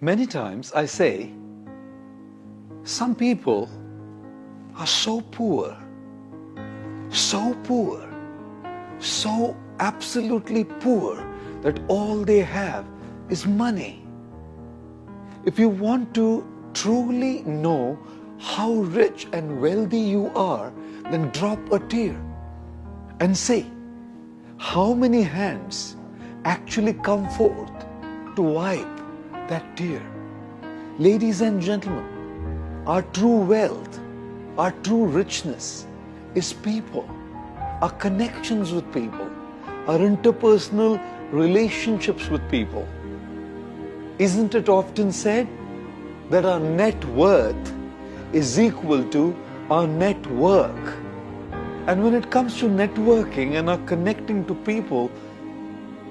Many times I say, some people are so poor, so absolutely poor that all they have is money. If you want to truly know how rich and wealthy you are, then drop a tear and see how many hands actually come forth to wipe that tear. Ladies and gentlemen, our true wealth, our true richness is people, our connections with people, our interpersonal relationships with people. Isn't it often said that our net worth is equal to our network? And when it comes to networking and our connecting to people,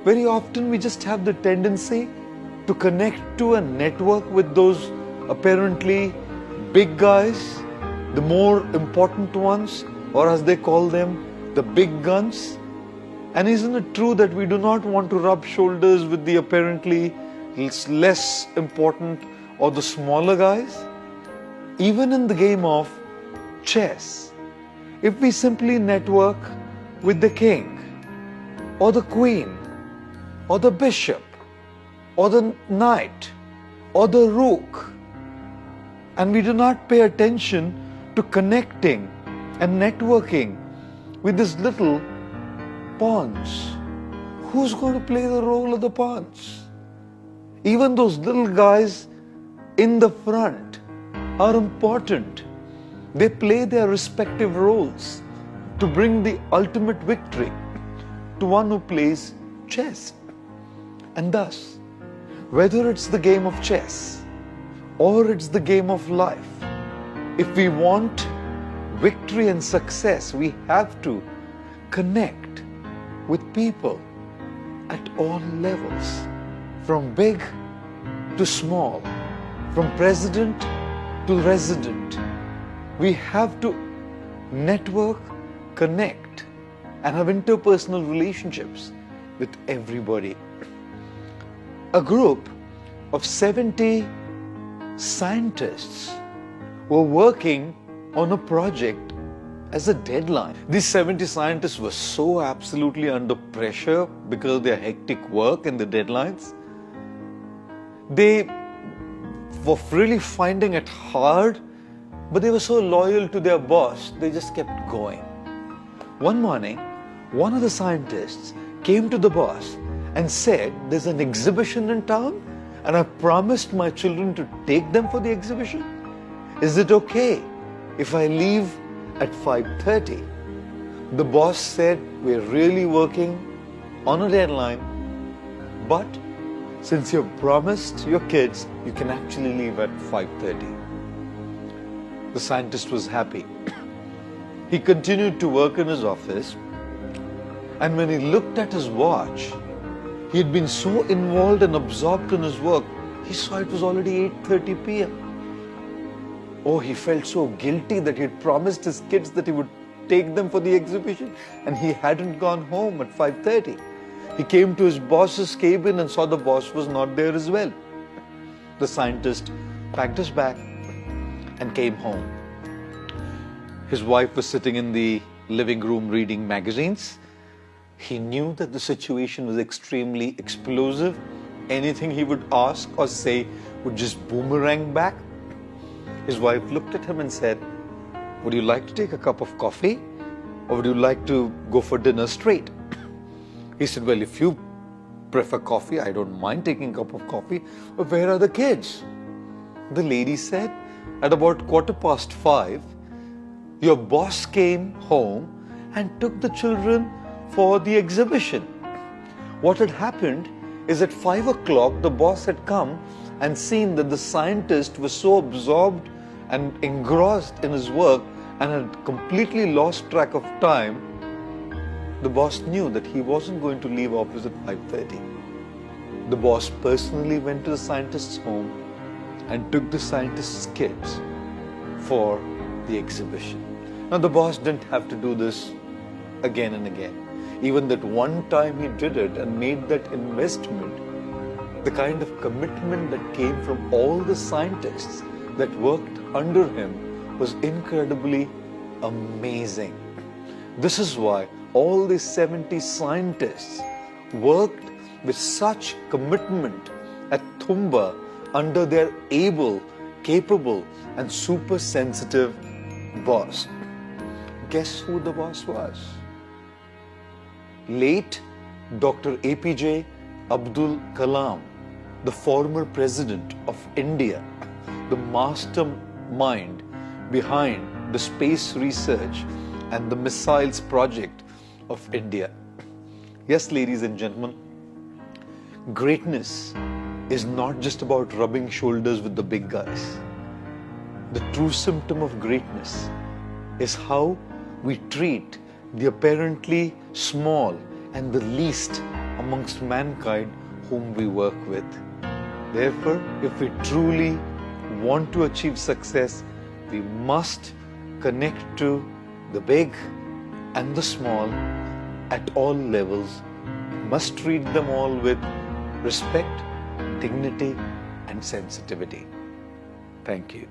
very often we just have the tendency to connect to a network with those apparently big guys, the more important ones, or as they call them, the big guns. And isn't it true that we do not want to rub shoulders with the apparently less important or the smaller guys? Even in the game of chess, if we simply network with the king or the queen or the bishop or the knight or the rook, and we do not pay attention to connecting and networking with these little pawns, who's going to play the role of the pawns? Even those little guys in the front are important. They play their respective roles to bring the ultimate victory to one who plays chess. And thus, whether it's the game of chess or it's the game of life, if we want victory and success, we have to connect with people at all levels, from big to small, from president to resident. We have to network, connect, and have interpersonal relationships with everybody. A group of 70 scientists were working on a project as a deadline. These 70 scientists were so absolutely under pressure because of their hectic work and the deadlines. They were really finding it hard, but they were so loyal to their boss, they just kept going. One morning, one of the scientists came to the boss and said, "There's an exhibition in town and I promised my children to take them for the exhibition. Is it okay if I leave at 5:30? The boss said, "We're really working on a deadline, but since you've promised your kids, you can actually leave at 5:30. The scientist was happy. He continued to work in his office, and when he looked at his watch, he had been so involved and absorbed in his work, he saw it was already 8:30 p.m. Oh, he felt so guilty that he had promised his kids that he would take them for the exhibition, and he hadn't gone home at 5:30. He came to his boss's cabin and saw the boss was not there as well. The scientist packed his bag and came home. His wife was sitting in the living room reading magazines. He knew that the situation was extremely explosive. Anything he would ask or say would just boomerang back. His wife looked at him and said, "Would you like to take a cup of coffee, or would you like to go for dinner straight?" He said, "Well, if you prefer coffee, I don't mind taking a cup of coffee, but where are the kids?" The lady said, "At about 5:15, your boss came home and took the children for the exhibition. What had happened is at 5 o'clock, the boss had come and seen that the scientist was so absorbed and engrossed in his work and had completely lost track of time. The boss knew that he wasn't going to leave office at 5:30. The boss personally went to the scientist's home and took the scientist's kids for the exhibition. Now, the boss didn't have to do this again and again. Even that one time he did it and made that investment the kind of commitment that came from all the scientists that worked under him was incredibly amazing. This is why all these 70 scientists worked with such commitment at Thumba under their able, capable and super sensitive boss. Guess who the boss was? Late Dr. APJ Abdul Kalam, the former president of India, the mastermind behind the space research and the missiles project of India. Yes, ladies and gentlemen, greatness is not just about rubbing shoulders with the big guys. The true symptom of greatness is how we treat the apparently small and the least amongst mankind whom we work with. Therefore, if we truly want to achieve success, we must connect to the big and the small at all levels. We must treat them all with respect, dignity, and sensitivity. Thank you.